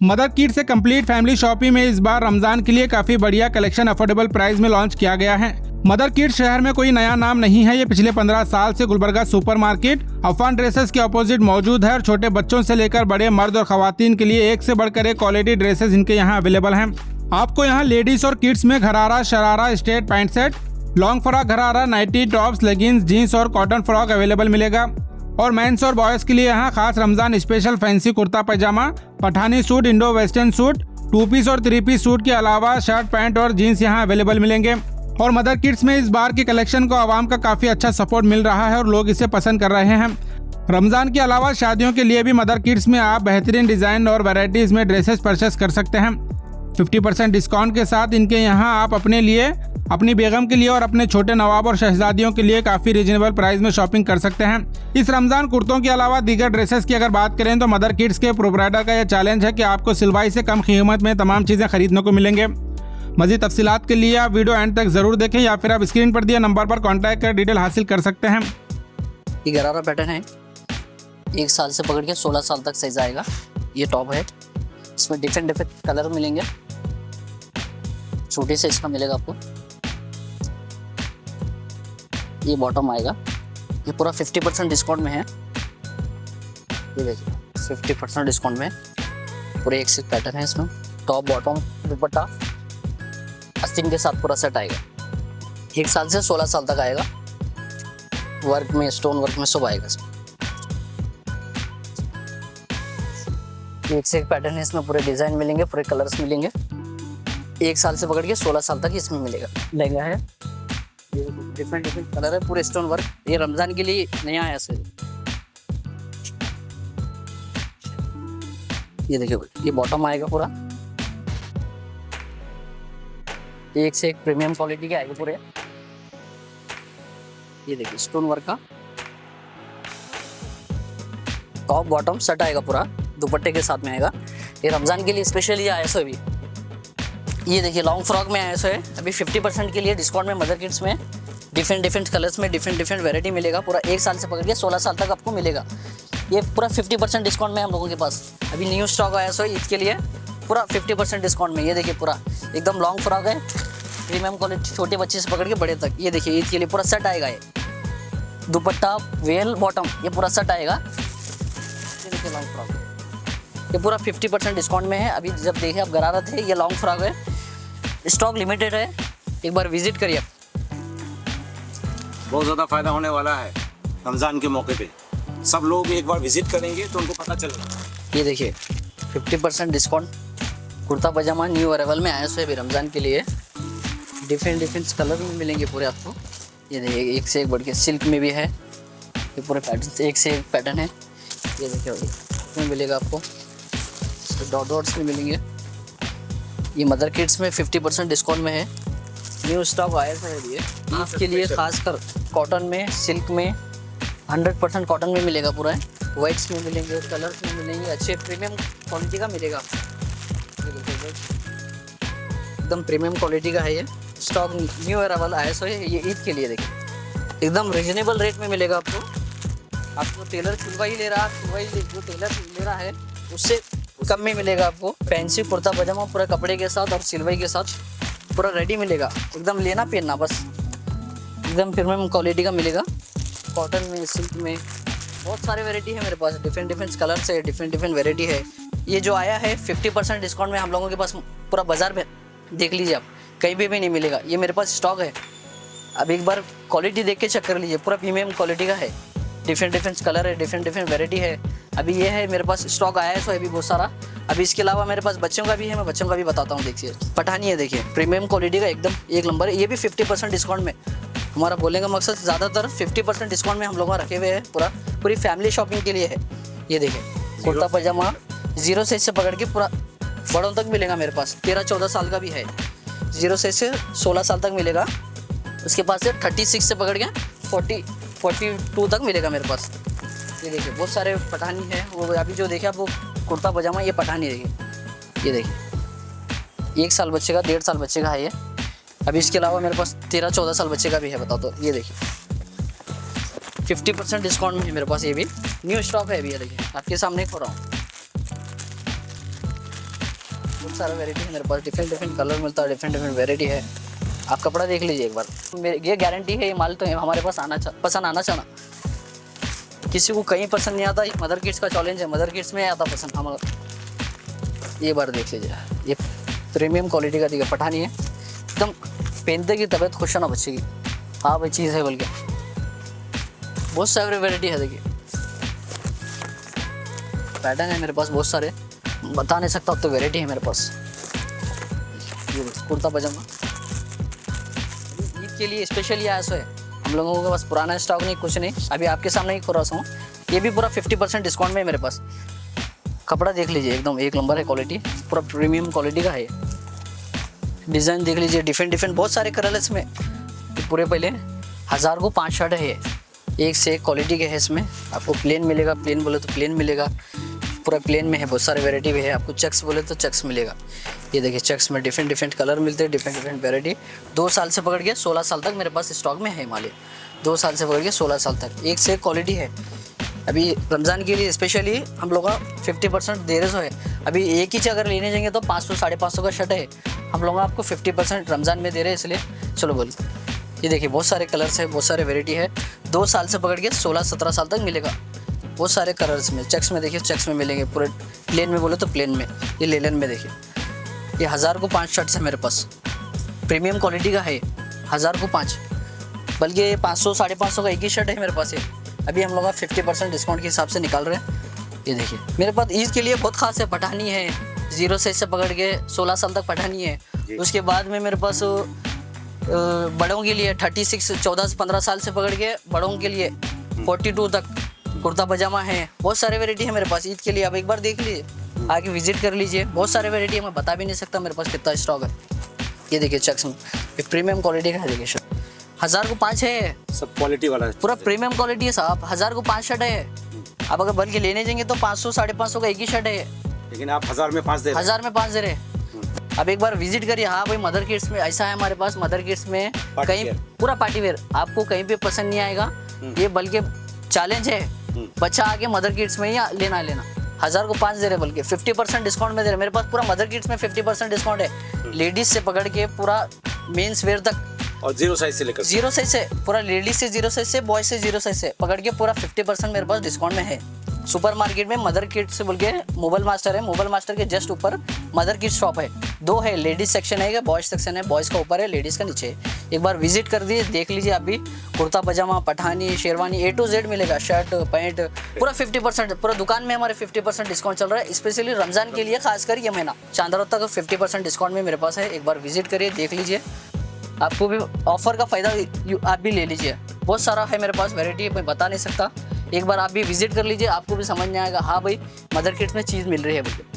Mother kid से complete family shopping में इस बार रमजान के लिए काफी बढ़िया कलेक्शन अफोर्डेबल प्राइस में लॉन्च किया गया है। मदर किड शहर में कोई नया नाम नहीं है, ये पिछले 15 साल से गुलबर्गा सुपरमार्केट अफान ड्रेसेस के अपोजिट मौजूद है और छोटे बच्चों से लेकर बड़े मर्द और खवातीन के लिए एक से बढ़कर एक क्वालिटी ड्रेसेस इनके यहाँ अवेलेबल हैं। आपको यहाँ लेडीज और किड्स में gharara, sharara, straight pant set, long frock, gharara, nightie, tops, leggings, jeans और कॉटन फ्रॉक अवेलेबल मिलेगा। और मेंस और बॉयज के लिए यहाँ खास Ramzan special fancy kurta pajama, Pathani suit, Indo western suit, 2 piece और 3 पीस सूट के अलावा शर्ट, पैंट और जीन्स यहाँ अवेलेबल मिलेंगे। और मदर किड्स में इस बार की कलेक्शन को आवाम का काफी अच्छा सपोर्ट मिल रहा है और लोग इसे पसंद कर रहे हैं। रमजान के अलावा शादियों के लिए भी मदर किड्स में आप बेहतरीन डिजाइन और वैरायटीज में ड्रेसेस परचेस कर सकते हैं। 50% डिस्काउंट के साथ इनके यहाँ आप अपने लिए, अपनी बेगम के लिए और अपने छोटे नवाब और शहजादियों के लिए काफ़ी रीजनेबल प्राइस में शॉपिंग कर सकते हैं। इस रमज़ान कुर्तों के अलावा दीगर ड्रेसेस की अगर बात करें तो मदर किड्स के प्रोप्राइटर का यह चैलेंज है कि आपको सिलवाई से कम कीमत में तमाम चीज़ें खरीदने को मिलेंगे। मज़ीद तफसीलात के लिए आप वीडियो एंड तक ज़रूर देखें या फिर आप स्क्रीन पर दिए नंबर पर कॉन्टैक्ट कर डिटेल हासिल कर सकते हैं। ये गरारा पैटर्न है, 1 साल से पकड़ के 16 साल तक साइज आएगा। ये टॉप है, इसमें डिफरेंट कलर मिलेंगे। छोटे से इसका मिलेगा आपको। ये बॉटम आएगा, ये पूरा 50% डिस्काउंट में है। ये देखिए 50% डिस्काउंट में पूरे एक से पैटर्न है। इसमें टॉप, बॉटम, दुपट्टा, आस्तीन के साथ पूरा सेट आएगा। 1 साल से 16 साल तक आएगा। वर्क में, स्टोन वर्क में सब आएगा। एक से एक पैटर्न है, इसमें पूरे डिजाइन मिलेंगे, पूरे कलर्स मिलेंगे। 1 साल से पकड़ के 16 साल तक इसमें मिलेगा। लहंगा है, डिफरेंट कलर है, पूरे स्टोन वर्क। ये रमजान के लिए नया है ऐसे। ये देखिए, ये बॉटम आएगा पूरा, एक से एक प्रीमियम क्वालिटी के आएगा पूरे। ये देखिए स्टोन वर्क का टॉप, बॉटम सेट आएगा पूरा, दुपट्टे के साथ में आएगा। ये रमजान के लिए स्पेशली आया सो। अभी ये देखिए लॉन्ग फ्रॉक में आया सो है। अभी 50% के लिए डिस्काउंट में मदर किड्स में डिफरेंट कलर्स में डिफरेंट वैरायटी मिलेगा। पूरा 1 साल से पकड़ के 16 साल तक आपको मिलेगा। ये पूरा 50% डिस्काउंट में हम लोगों के पास अभी न्यू स्टॉक आया सो ईद के लिए, पूरा 50% डिस्काउंट में। ये देखिए पूरा एकदम लॉन्ग फ्रॉक है, प्रीमियम क्वालिटी, छोटे बच्चे से पकड़ के बड़े तक। ये देखिए ईद के लिए पूरा सेट आएगा। ये दुपट्टा, वेल, बॉटम, ये पूरा सेट आएगा। ये देखिए लॉन्ग फ्रॉक, ये पूरा 50% डिस्काउंट में है। अभी जब देखे आप गरारा थे, ये लॉन्ग फ्रॉक है, स्टॉक लिमिटेड है, एक बार विजिट करिए। बहुत ज़्यादा फायदा होने वाला है रमज़ान के मौके पे। सब लोग एक बार विजिट करेंगे तो उनको पता चलेगा। ये देखिए 50% डिस्काउंट कुर्ता पजामा न्यू अरेवल में आया सो है अभी रमज़ान के लिए। डिफरेंट कलर में मिलेंगे पूरे आपको। ये देखिए एक से एक बढ़ के सिल्क में भी है। ये पूरे पैटर्न एक से एक पैटर्न है। ये देखिए इसमें मिलेगा आपको, डॉट्स में मिलेंगे। ये मदर किड्स में 50% डिस्काउंट में है। न्यू स्टॉक आया था ये ईद के लिए, खासकर कॉटन में, सिल्क में 100% कॉटन में मिलेगा पूरा है। वाइट्स में मिलेंगे, कलर्स में मिलेंगे, अच्छे प्रीमियम क्वालिटी का मिलेगा। एकदम प्रीमियम क्वालिटी का है ये स्टॉक, न्यू अराइवल आया सो ये ईद के लिए। देखिए एकदम रिजनेबल रेट में मिलेगा आपको। आपको टेलर सिलवाई ले रहा, जो टेलर ले रहा है उससे कम में मिलेगा आपको। फैंसी कुर्ता पजामा पूरा कपड़े के साथ और सिलवाई के साथ पूरा रेडी मिलेगा। एकदम लेना पहनना बस, एकदम प्रीमियम क्वालिटी का मिलेगा। कॉटन में, सिल्क में बहुत सारे वैरायटी है मेरे पास। डिफरेंट कलर से डिफरेंट वैरायटी है। ये जो आया है 50% डिस्काउंट में हम लोगों के पास, पूरा बाजार में देख लीजिए आप, कहीं भी नहीं मिलेगा। ये मेरे पास स्टॉक है, अब एक बार क्वालिटी देख के चेक कर लीजिए। पूरा प्रीमियम क्वालिटी का है, डिफरेंट कलर है, डिफरेंट वैरायटी है। अभी ये है मेरे पास स्टॉक आया है सो अभी बहुत सारा। अभी इसके अलावा मेरे पास बच्चों का भी है, मैं बच्चों का भी बताता हूँ। देखिए पठानी है, देखिए प्रीमियम क्वालिटी का एकदम एक नंबर है। ये भी 50% डिस्काउंट में। हमारा बोलने का मकसद ज़्यादातर 50% डिस्काउंट में हम लोग रखे हुए हैं। पूरी फैमिली शॉपिंग के लिए है। ये देखिए कुर्ता पजामा 0 साइज से पकड़ के पूरा बड़ों तक मिलेगा मेरे पास। 13-14 साल का भी है, 0 साइज से 16 साल तक मिलेगा। उसके पास से 36 से पकड़ के 42 तक मिलेगा मेरे पास। ये देखिए बहुत सारे पठानी है। वो अभी जो देखे आप वो कुर्ता पजामा, ये पठानी देखिए। ये देखिए 1 साल बच्चे का, 1.5 साल बच्चे का है ये। अभी इसके अलावा मेरे पास 13-14 साल बच्चे का भी है। बताओ तो ये देखिए 50% डिस्काउंट में है मेरे पास। ये भी न्यू स्टॉक है अभी। ये देखिए आपके सामने खो रहा हूँ। बहुत सारा वेराइटी है मेरे पास, डिफरेंट डिफरेंट कलर मिलता है, डिफरेंट डिफरेंट वेराइटी है। आप कपड़ा देख लीजिए एक बार, ये गारंटी है ये माल तो हमारे पास पसंद आना चाहिए। किसी को कहीं पसंद नहीं आता, मदर किड्स का चैलेंज है, मदर किड्स में आता पसंद हमारा। ये बार देख लीजिए, ये प्रीमियम क्वालिटी का देखिए पठानी है, एकदम पहनते की तबीयत खुश ना बच्चे की। हाँ भाई चीज़ है, बल्कि बहुत सारी वेराइटी है। देखिए पैटर्न है मेरे पास बहुत सारे, बता नहीं सकता, अब तो वेराइटी है मेरे पास। ये कुर्ता पजामा ईद के लिए स्पेशली आया सो है हम लोगों के पास, पुराना स्टॉक नहीं कुछ नहीं, अभी आपके सामने ही खोल रहा हूँ। ये भी पूरा 50% डिस्काउंट में है मेरे पास। कपड़ा देख लीजिए, एकदम एक नंबर है क्वालिटी, पूरा प्रीमियम क्वालिटी का है। डिज़ाइन देख लीजिए, डिफरेंट डिफरेंट बहुत सारे कलर इसमें। पूरे पहले 1000 को 5 शर्ट है, एक से एक क्वालिटी के है इसमें। आपको प्लेन मिलेगा, प्लेन बोले तो प्लेन मिलेगा, पूरा प्लेन में है, बहुत सारे वेराइटी भी है। आपको चेक्स बोले तो चेक्स मिलेगा। ये देखिए चेक्स में डिफरेंट डिफरेंट कलर मिलते हैं, डिफरेंट डिफरेंट वेराइटी। 2 साल से पकड़ के 16 साल तक मेरे पास स्टॉक में है माल। 2 साल से पकड़ के 16 साल तक एक से एक क्वालिटी है। अभी रमज़ान के लिए स्पेशली हम लोग का 50% दे रहे है। अभी एक ही अगर लेने जाएंगे तो 500 550 का शर्ट है, हम लोग आपको 50% रमज़ान में दे रहे हैं, इसलिए चलो बोल। ये देखिए बहुत सारे कलर्स है, बहुत सारे वेराइटी है। 2 साल से पकड़ के 16-17 साल तक मिलेगा, बहुत सारे कलर्स में। चेक्स में देखिए, चेक्स में मिलेंगे, पूरे प्लेन में बोले तो प्लेन में। ये लेलन में देखिए, ये 1000 को 5 शर्ट्स है मेरे पास, प्रीमियम क्वालिटी का है। 1000 को 5, बल्कि ये 500 550 का एक ही शर्ट है मेरे पास। ये अभी हम लोग 50% डिस्काउंट के हिसाब से निकाल रहे हैं। ये देखिए मेरे पास ईद के लिए बहुत खास है, पठानी है 0 साइज से पकड़ के 16 साल तक पठानी है। उसके बाद में मेरे पास बड़ों के लिए 36 14 से 15 साल से पकड़ के बड़ों के लिए 42 तक कुर्ता पजामा है। बहुत सारे वेराइटी है मेरे पास ईद के लिए, आप एक बार देख लीजिए, आके विजिट कर लीजिए। बहुत सारे वेराइटी है, मैं बता भी नहीं सकता मेरे पास कितना स्टॉक है। ये देखिए चेक्स में, ये प्रीमियम क्वालिटी का है। देखिए शर्ट 1000 को 5 है, सब क्वालिटी वाला है, पूरा प्रीमियम क्वालिटी है साहब। 1000 को 5 शर्ट है। आप अगर बल्कि लेने जाएंगे तो 500 550 का एक ही शर्ट है, लेकिन आप 1000 में 5 दे रहे हैं। 1000 में 5 दे रहे। अब एक बार विजिट करिए। हाँ भाई मदर किड्स में ऐसा है हमारे पास, मदर किड्स में कहीं पूरा पार्टी वेयर, आपको कहीं पे पसंद नहीं आएगा। ये बल्कि चैलेंज है, बच्चा आके मदर किड्स में ही लेना 1000 को 5 दे रहे, बल्कि 50% डिस्काउंट में दे रहे। मेरे पास पूरा मदर किड्स में 50% डिस्काउंट है, लेडीज से पकड़ के पूरा मेंस वेयर तक, और 0 साइज से लेकर 0 साइज से पूरा, लेडीज से 0 साइज से, बॉयज से 0 साइज से पकड़ के पूरा 50% मेरे पास डिस्काउंट में है। सुपर मार्केट में मदर किड्स से बोल के मोबाइल मास्टर है, मोबाइल मास्टर के जस्ट ऊपर मदर किड्स शॉप है। 2 है, लेडीज सेक्शन है, बॉयज सेक्शन है, बॉयज का ऊपर है, लेडीज का नीचे है। एक बार विजिट कर दिए, देख लीजिए। आप भी kurta pajama, Pathani, sherwani A to Z मिलेगा, शर्ट पैंट पूरा 50%, पूरा दुकान में हमारे 50% डिस्काउंट चल रहा है। स्पेशली रमजान के लिए खासकर ये महीना चांद तक 50% डिस्काउंट में मेरे पास है। एक बार विजिट करिए, देख लीजिए, आपको भी ऑफर का फायदा आप भी ले लीजिए। बहुत सारा है मेरे पास वेराइटी, मैं बता नहीं सकता। एक बार आप भी विजिट कर लीजिए, आपको भी समझ में आएगा। हाँ भाई मदर किड्स में चीज़ मिल रही है।